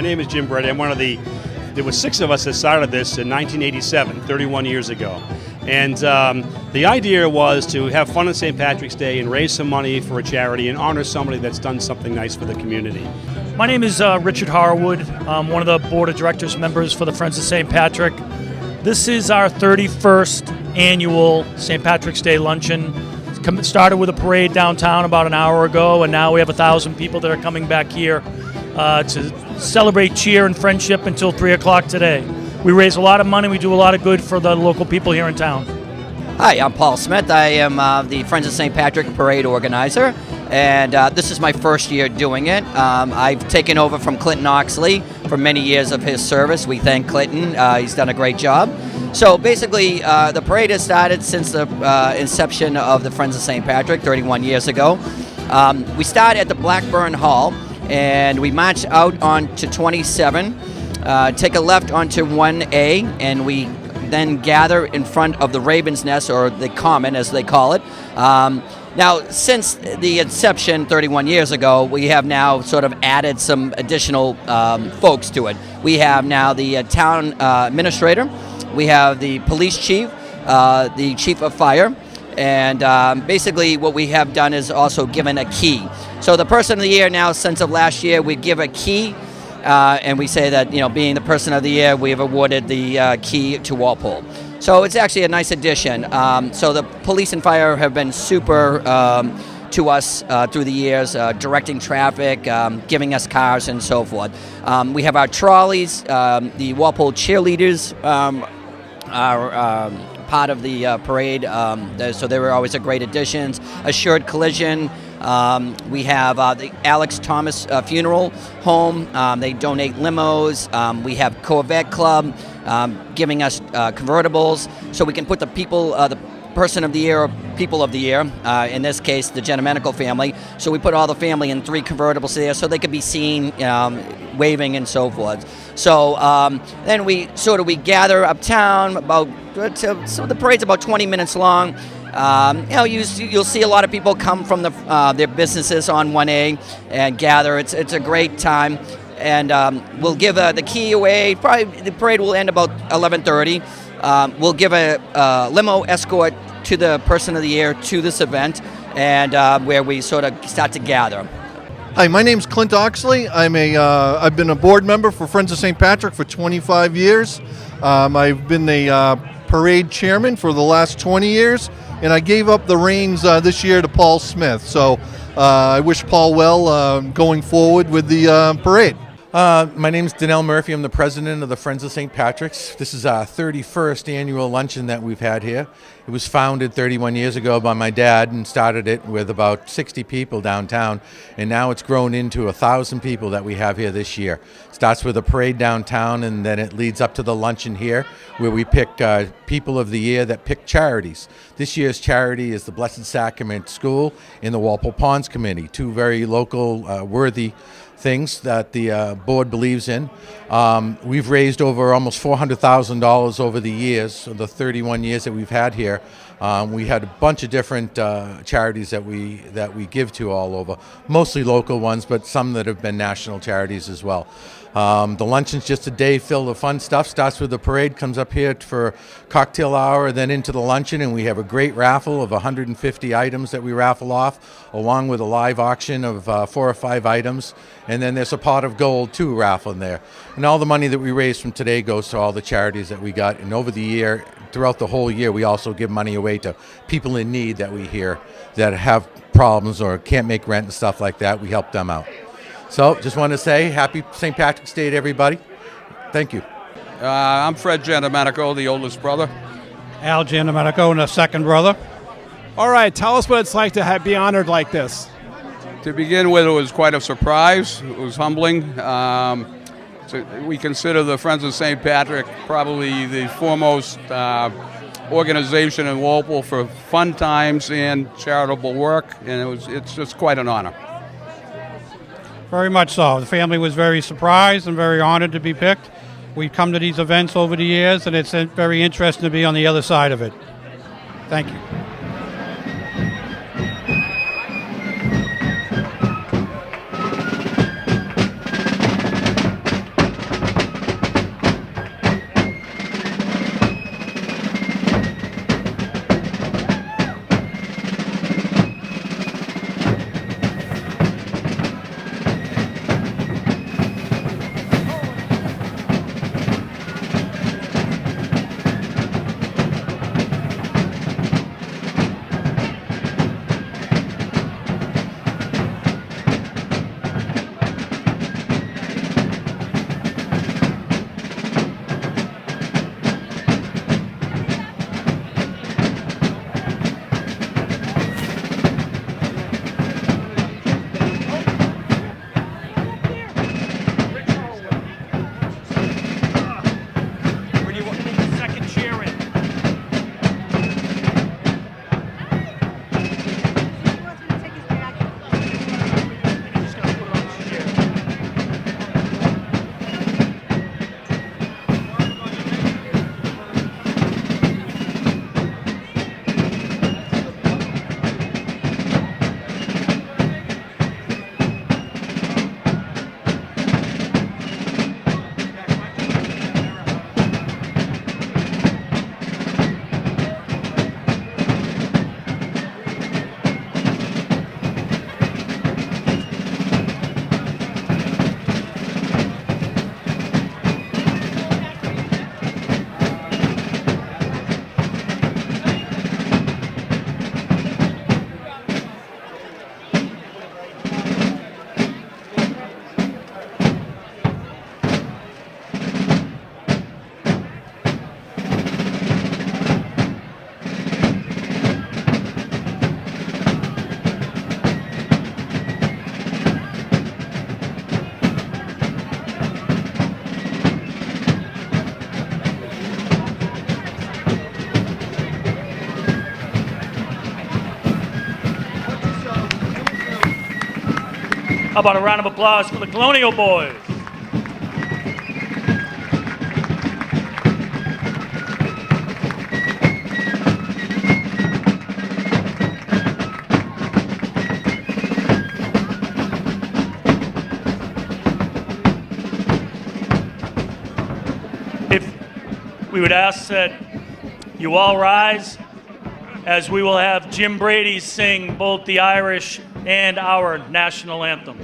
name is Jim Brady. I'm there were 6 of us that started this in 1987, 31 years ago. And the idea was to have fun on St. Patrick's Day and raise some money for a charity and honor somebody that's done something nice for the community. My name is Richard Harwood. I'm one of the Board of Directors members for the Friends of St. Patrick. This is our 31st annual St. Patrick's Day Luncheon. Started with a parade downtown about an hour ago, and now we have 1,000 people that are coming back here to celebrate cheer and friendship until 3 o'clock today. We raise a lot of money. We do a lot of good for the local people here in town. Hi, I'm Paul Smith. I am the Friends of St. Patrick Parade organizer, and this is my first year doing it. I've taken over from Clinton Oxley for many years of his service. We thank Clinton. He's done a great job. So basically, the parade has started since the inception of the Friends of St. Patrick 31 years ago. We start at the Blackburn Hall, and we march out onto 27, take a left onto 1A, and we then gather in front of the Raven's Nest, or the Common as they call it. Now, since the inception 31 years ago, we have now sort of added some additional folks to it. We have now the town administrator, we have the police chief, the chief of fire, and basically what we have done is also given a key. So the person of the year now, since of last year, we give a key, and we say that, being the person of the year, we have awarded the key to Walpole. So it's actually a nice addition. So the police and fire have been super to us through the years, directing traffic, giving us cars, and so forth. We have our trolleys. The Walpole cheerleaders are part of the parade, so they were always a great addition. Assured Collision. We have the Alex Thomas Funeral Home. They donate limos. We have Corvette Club giving us convertibles, so we can put the people, the person of the year or people of the year, in this case the Genamenical family. So we put all the family in 3 convertibles there so they could be seen waving and so forth. So then we gather uptown so the parade's about 20 minutes long. You'll see a lot of people come from their businesses on 1A and gather. It's a great time, and we'll give the key away. Probably the parade will end about 11:30. We'll give a limo escort to the person of the year to this event, and where we sort of start to gather. Hi, my name's Clint Oxley. I've been a board member for Friends of St. Patrick for 25 years. I've been the parade chairman for the last 20 years, and I gave up the reins this year to Paul Smith. So I wish Paul well going forward with the parade. My name's Danelle Murphy. I'm the president of the Friends of St. Patrick's. This is our 31st annual luncheon that we've had here. It was founded 31 years ago by my dad and started it with about 60 people downtown, and now it's grown into 1,000 people that we have here this year. Starts with a parade downtown, and then it leads up to the luncheon here, where we pick people of the year that pick charities. This year's charity is the Blessed Sacrament School and the Walpole Ponds Committee, 2 very local, worthy things that the board believes in. We've raised over almost $400,000 over the years, the 31 years that we've had here. We had a bunch of different charities that we give to all over, mostly local ones, but some that have been national charities as well. The luncheon's just a day filled of fun stuff. Starts with the parade, comes up here for cocktail hour, then into the luncheon, and we have a great raffle of 150 items that we raffle off, along with a live auction of 4 or 5 items. And then there's a pot of gold too raffle in there. And all the money that we raise from today goes to all the charities that we got. And over the year, throughout the whole year, we also give money away to people in need that we hear that have problems or can't make rent and stuff like that. We help them out. So just want to say happy St. Patrick's Day to everybody. Thank you. I'm Fred Giandomenico, the oldest brother. Al Giandomenico, and a second brother. All right, tell us what it's like to be honored like this. To begin with, it was quite a surprise. It was humbling. So we consider the Friends of St. Patrick probably the foremost organization in Walpole for fun times and charitable work, and it's just quite an honor. Very much so. The family was very surprised and very honored to be picked. We've come to these events over the years, and it's very interesting to be on the other side of it. Thank you. How about a round of applause for the Colonial Boys? If we would ask that you all rise, as we will have Jim Brady sing both the Irish and our national anthem.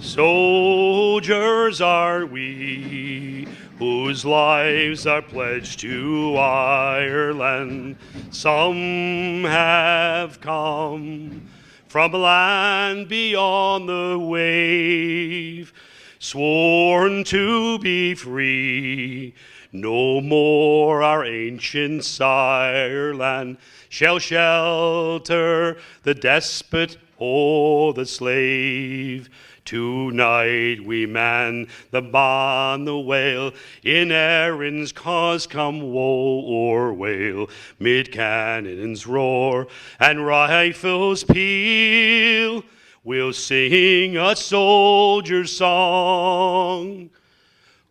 Soldiers are we, whose lives are pledged to Ireland. Some have come from a land beyond the wave, sworn to be free. No more our ancient sireland shall shelter the despot or the slave. Tonight we man the ban the whale, in Erin's cause come woe or wail. Mid cannons roar and rifles peal, we'll sing a soldier's song.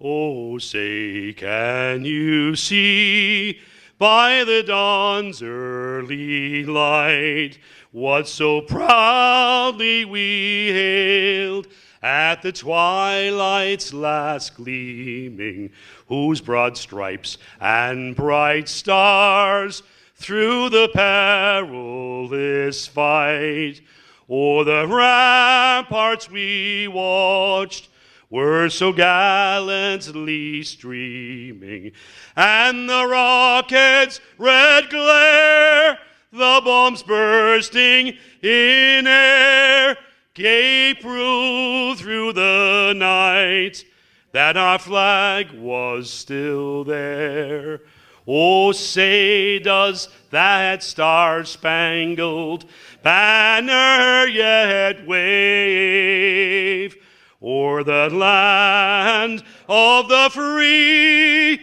Oh, say, can you see by the dawn's early light what so proudly we hailed at the twilight's last gleaming, whose broad stripes and bright stars through the perilous fight o'er the ramparts we watched were so gallantly streaming, and the rocket's red glare, the bombs bursting in air, gave proof through the night that our flag was still there. Oh, say, does that star-spangled banner yet wave o'er the land of the free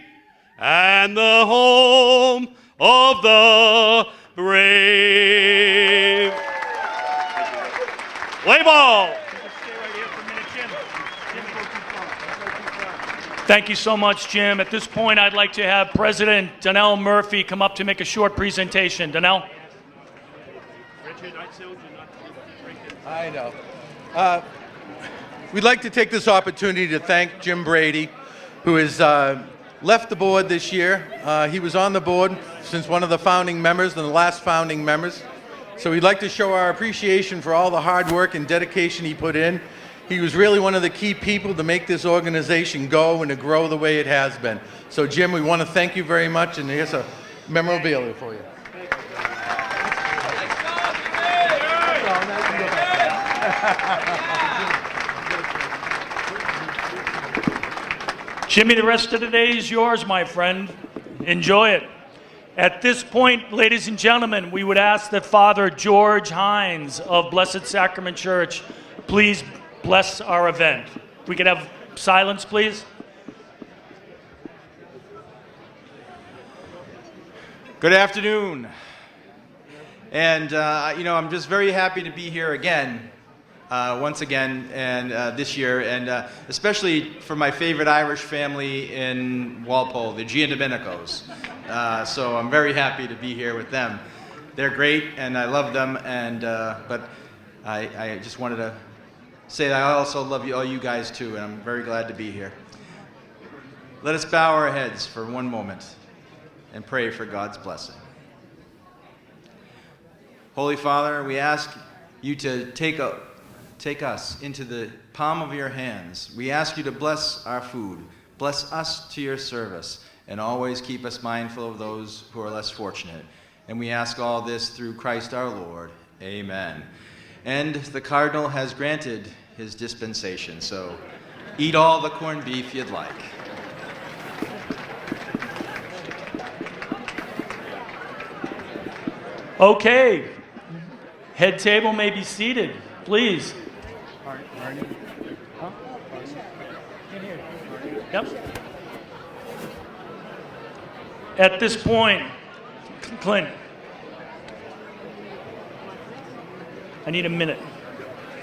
and the home of the brave? Play ball. Thank you so much, Jim. At this point, I'd like to have President Donnell Murphy come up to make a short presentation. Donnell? I know. We'd like to take this opportunity to thank Jim Brady, who has left the board this year. He was on the board since one of the founding members and the last founding members. So we'd like to show our appreciation for all the hard work and dedication he put in. He was really one of the key people to make this organization go and to grow the way it has been. So Jim, we want to thank you very much, and here's a memorabilia for you. Jimmy, the rest of the day is yours, my friend. Enjoy it. At this point, ladies and gentlemen, we would ask that Father George Hines of Blessed Sacrament Church please bless our event. If we could have silence, please. Good afternoon. And, I'm just very happy to be here again, once again, and this year, and especially for my favorite Irish family in Walpole, the Giandomenicos. So I'm very happy to be here with them. They're great, and I love them, and but I just wanted to say that I also love all you guys too, and I'm very glad to be here. Let us bow our heads for one moment and pray for God's blessing. Holy Father, we ask you to take us into the palm of your hands. We ask you to bless our food, bless us to your service, and always keep us mindful of those who are less fortunate. And we ask all this through Christ our Lord. Amen. And the Cardinal has granted his dispensation, so eat all the corned beef you'd like. Okay. Head table may be seated, please. Yep. At this point, Clint, I need a minute.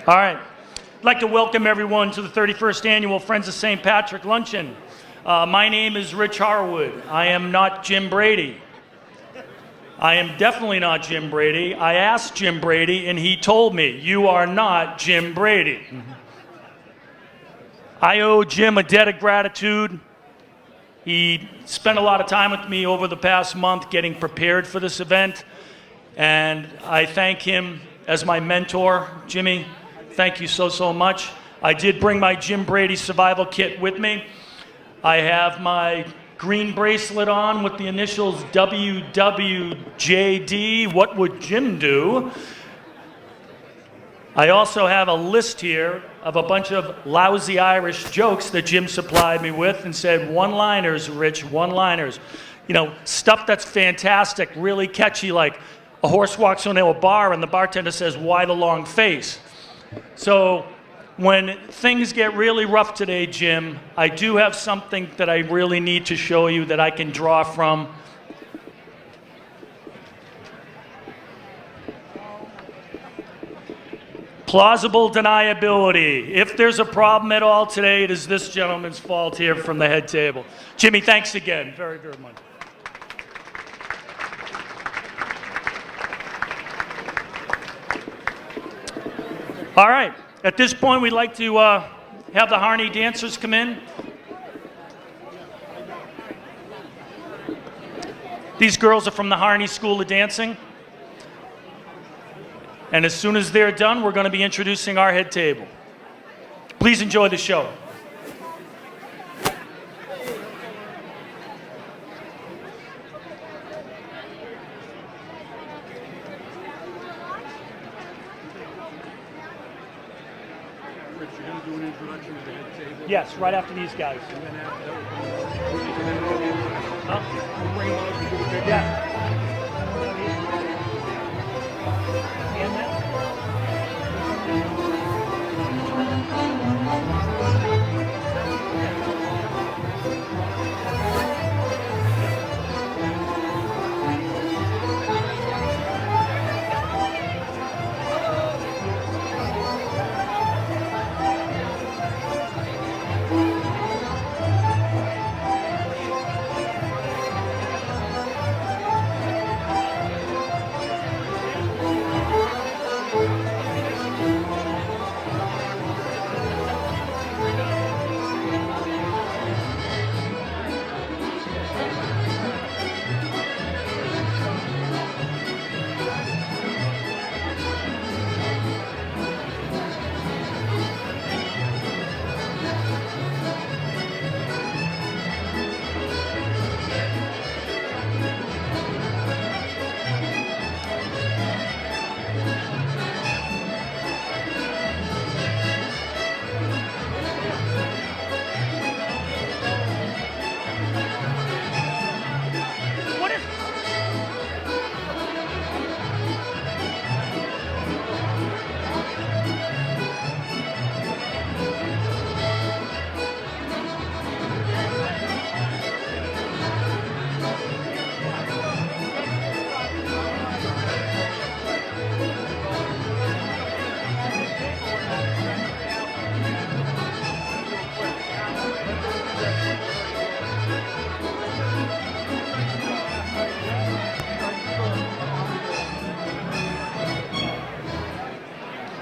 All right. I'd like to welcome everyone to the 31st Annual Friends of St. Patrick Luncheon. My name is Rich Harwood. I am not Jim Brady. I am definitely not Jim Brady. I asked Jim Brady, and he told me, "You are not Jim Brady." I owe Jim a debt of gratitude. He spent a lot of time with me over the past month getting prepared for this event, and I thank him as my mentor. Jimmy, thank you so, so much. I did bring my Jim Brady survival kit with me. I have my green bracelet on with the initials WWJD, what would Jim do? I also have a list here of a bunch of lousy Irish jokes that Jim supplied me with and said, one-liners, Rich, one-liners. You know, stuff that's fantastic, really catchy, like a horse walks into a bar and the bartender says, "Why the long face?" So when things get really rough today, Jim, I do have something that I really need to show you that I can draw from. Plausible deniability. If there's a problem at all today, it is this gentleman's fault here from the head table. Jimmy, thanks again very, very much. All right. At this point, we'd like to have the Harney dancers come in. These girls are from the Harney School of Dancing. And as soon as they're done, we're going to be introducing our head table. Please enjoy the show. Yes, right after these guys. Huh? Yeah. And then?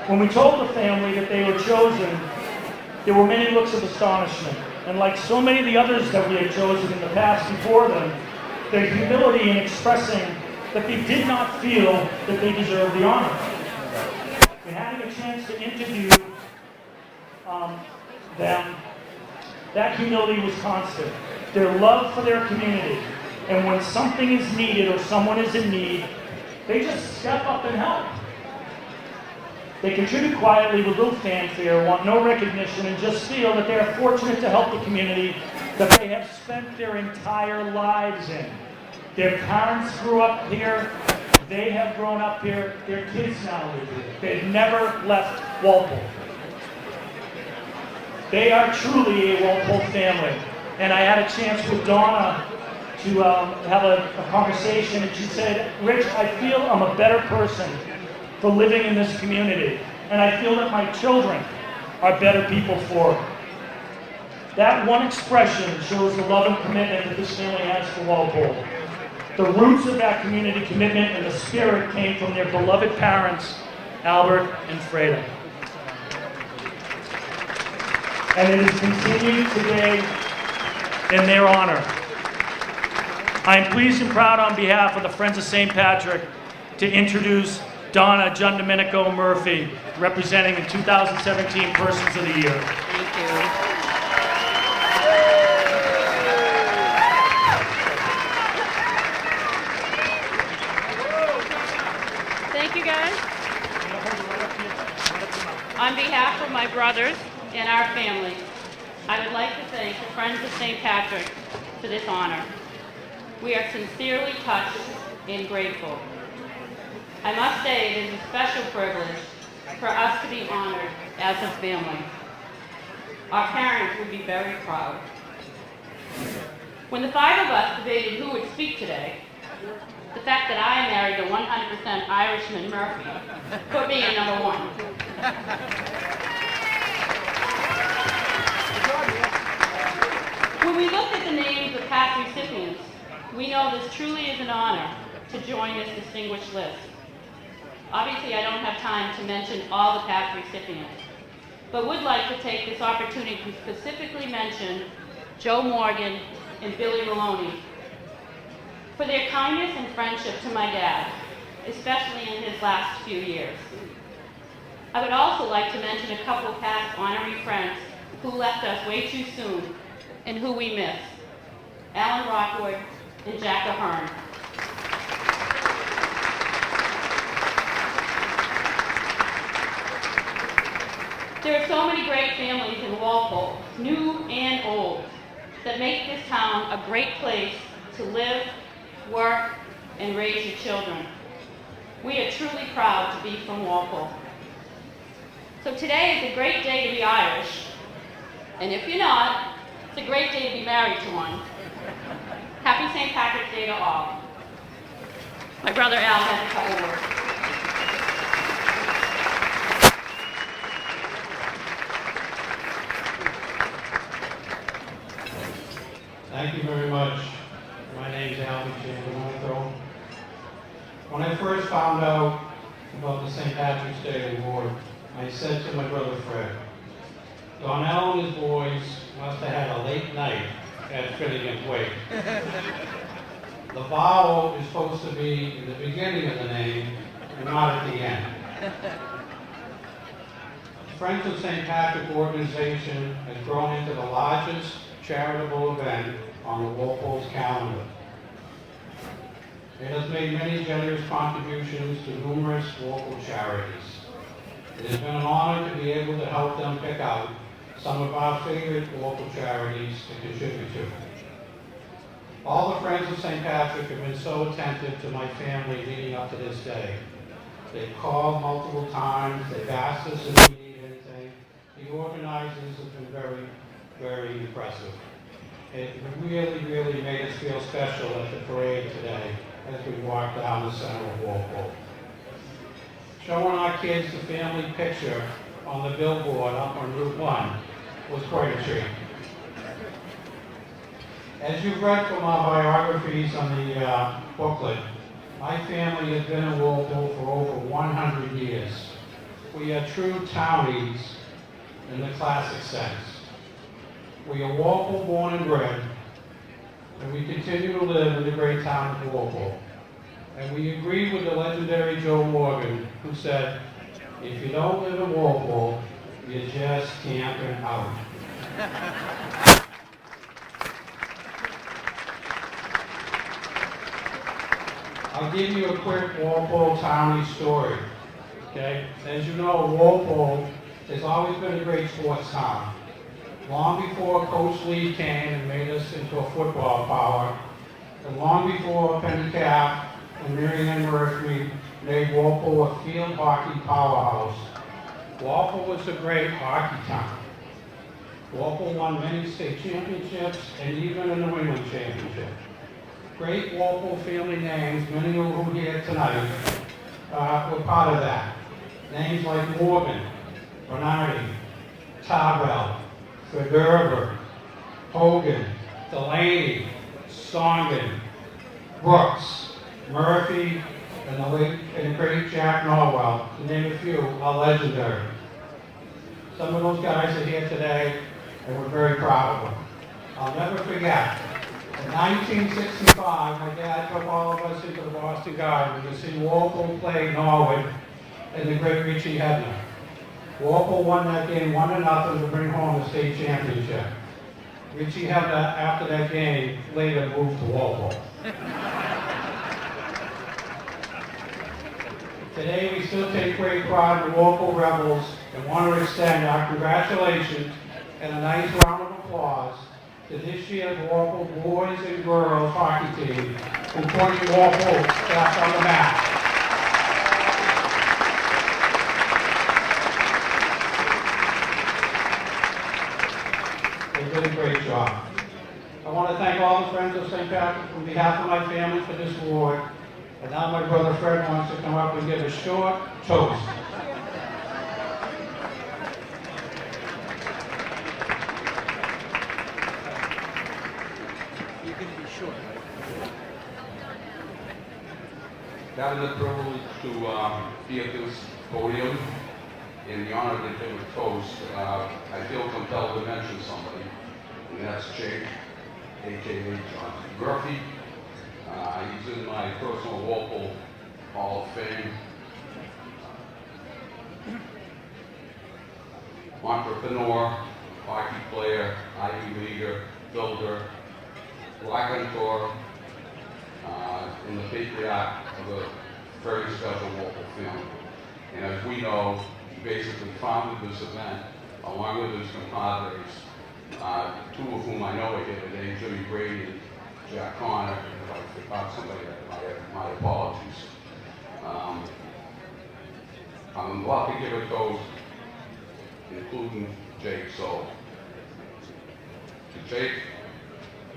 When we told the family that they were chosen, there were many looks of astonishment. And like so many of the others that we had chosen in the past before them, their humility in expressing that they did not feel that they deserved the honor. And having a chance to interview them, that humility was constant. Their love for their community. And when something is needed or someone is in need, they just step up and help. They contribute quietly with little fanfare, want no recognition, and just feel that they are fortunate to help the community that they have spent their entire lives in. Their parents grew up here, they have grown up here, their kids now live here. They've never left Walpole. They are truly a Walpole family. And I had a chance with Donna to have a conversation, and she said, "Rich, I feel I'm a better person for living in this community, and I feel that my children are better people for it. That one expression shows the love and commitment that this family has for Walpole. The roots of that community commitment and the spirit came from their beloved parents, Albert and Freda. And it is continued today in their honor. I am pleased and proud on behalf of the Friends of St. Patrick to introduce Donna John Domenico Murphy, representing the 2017 Persons of the Year. Thank you. Thank you, guys. On behalf of my brothers and our family, I would like to thank the Friends of St. Patrick for this honor. We are sincerely touched and grateful. I must say it is a special privilege for us to be honored as a family. Our parents would be very proud. When the five of us debated who would speak today, the fact that I married a 100% Irishman, Murphy, put me at number one. When we look at the names of past recipients, we know this truly is an honor to join this distinguished list. Obviously, I don't have time to mention all the past recipients, but would like to take this opportunity to specifically mention Joe Morgan and Billy Maloney for their kindness and friendship to my dad, especially in his last few years. I would also like to mention a couple of past honorary friends who left us way too soon and who we miss, Alan Rockwood and Jack Ahern. There are so many great families in Walpole, new and old, that make this town a great place to live, work, and raise your children. We are truly proud to be from Walpole. So today is a great day to be Irish, and if you're not, it's a great day to be married to one. Happy St. Patrick's Day to all. My brother Al has a couple words. Thank you very much. My name's Al Domenico. When I first found out about the St. Patrick's Day Award, I said to my brother Fred, Donnell and his boys must have had a late night at Finnegan's Wake. The vowel is supposed to be in the beginning of the name and not at the end. The Friends of St. Patrick organization has grown into the largest charitable event on the Walpole's calendar. It has made many generous contributions to numerous local charities. It has been an honor to be able to help them pick out some of our favorite local charities to contribute to. All the Friends of St. Patrick have been so attentive to my family leading up to this day. They've called multiple times, they've asked us if we need anything. The organizers have been very, very impressive. It really, really made us feel special at the parade today as we walked down the center of Walpole. Showing our kids the family picture on the billboard up on Route 1 was quite a treat. As you've read from our biographies on the booklet, my family has been in Walpole for over 100 years. We are true townies in the classic sense. We are Walpole born and bred, and we continue to live in the great town of Walpole. And we agree with the legendary Joe Morgan, who said, if you don't live in Walpole, you're just camping out. I'll give you a quick Walpole townie story, okay? As you know, Walpole has always been a great sports town. Long before Coach Lee came and made us into a football power, and long before Penny Cap and Mary Ann Murphy made Walpole a field hockey powerhouse, Walpole was a great hockey town. Walpole won many state championships and even a New England championship. Great Walpole family names, many of whom here tonight, were part of that. Names like Morgan, Bernardi, Tarbell, Federer, Hogan, Delaney, Songen, Brooks, Murphy, and the late and great Jack Norwell, to name a few, are legendary. Some of those guys are here today, and we're very proud of them. I'll never forget, in 1965, my dad took all of us into the Boston Garden to see Walpole play Norwood and the great Richie Hedner. Walpole won that game 1-0 to bring home the state championship. Richie Hedner, after that game, later moved to Walpole. Today, we still take great pride in the Walpole Rebels and want to extend our congratulations and a nice round of applause to this year's Walpole boys and girls hockey team who put Walpole back on the map. They did a great job. I want to thank all the Friends of St. Patrick on behalf of my family for this award. And now my brother Fred wants to come up and give a short toast. You can be short. Having the privilege to be at this podium in the honor to give a toast, I feel compelled to mention somebody, and that's Jake, a.k.a. John Murphy. He's in my personal Walpole Hall of Fame. Entrepreneur, hockey player, Ivy Leaguer, builder, raconteur, and the patriarch of a very special Walpole family. And as we know, he basically founded this event along with his compadres, two of whom I know are here today, Jimmy Brady and Jack Connor. If I forgot somebody, my apologies. I'm about to give a toast, including Jake. So, to Jake,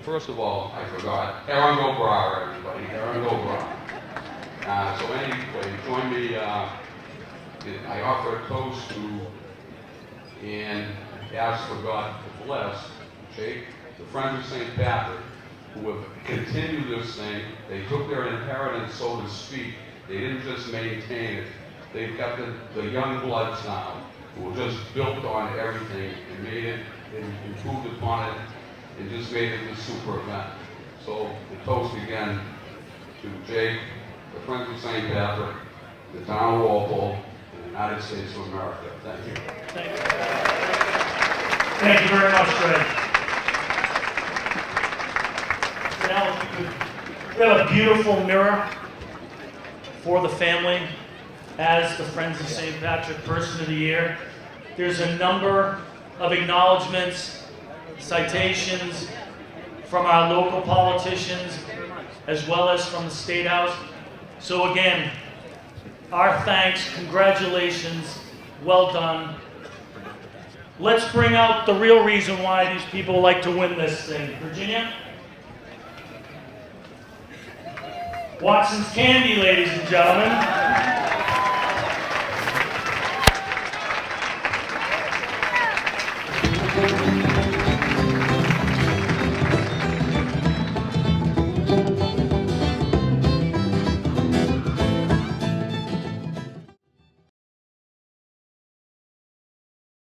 first of all, I forgot, Aaron Go Bra, everybody, Aaron Go Bra. So anyway, join me, I offer a toast to, and ask for God to bless Jake, the Friends of St. Patrick, who have continued this thing. They took their inheritance, so to speak. They didn't just maintain it. They've got the young bloods now, who just built on everything and made it, and improved upon it, and just made it this super event. So the toast again to Jake, the Friends of St. Patrick, the town of Walpole, and the United States of America. Thank you. Thank you. Thank you very much, Fred. Now, if you could, we have a beautiful mirror for the family as the Friends of St. Patrick Person of the Year. There's a number of acknowledgments, citations from our local politicians, as well as from the State House. So again, our thanks, congratulations, well done. Let's bring out the real reason why these people like to win this thing. Virginia? Watson's Candy, ladies and gentlemen.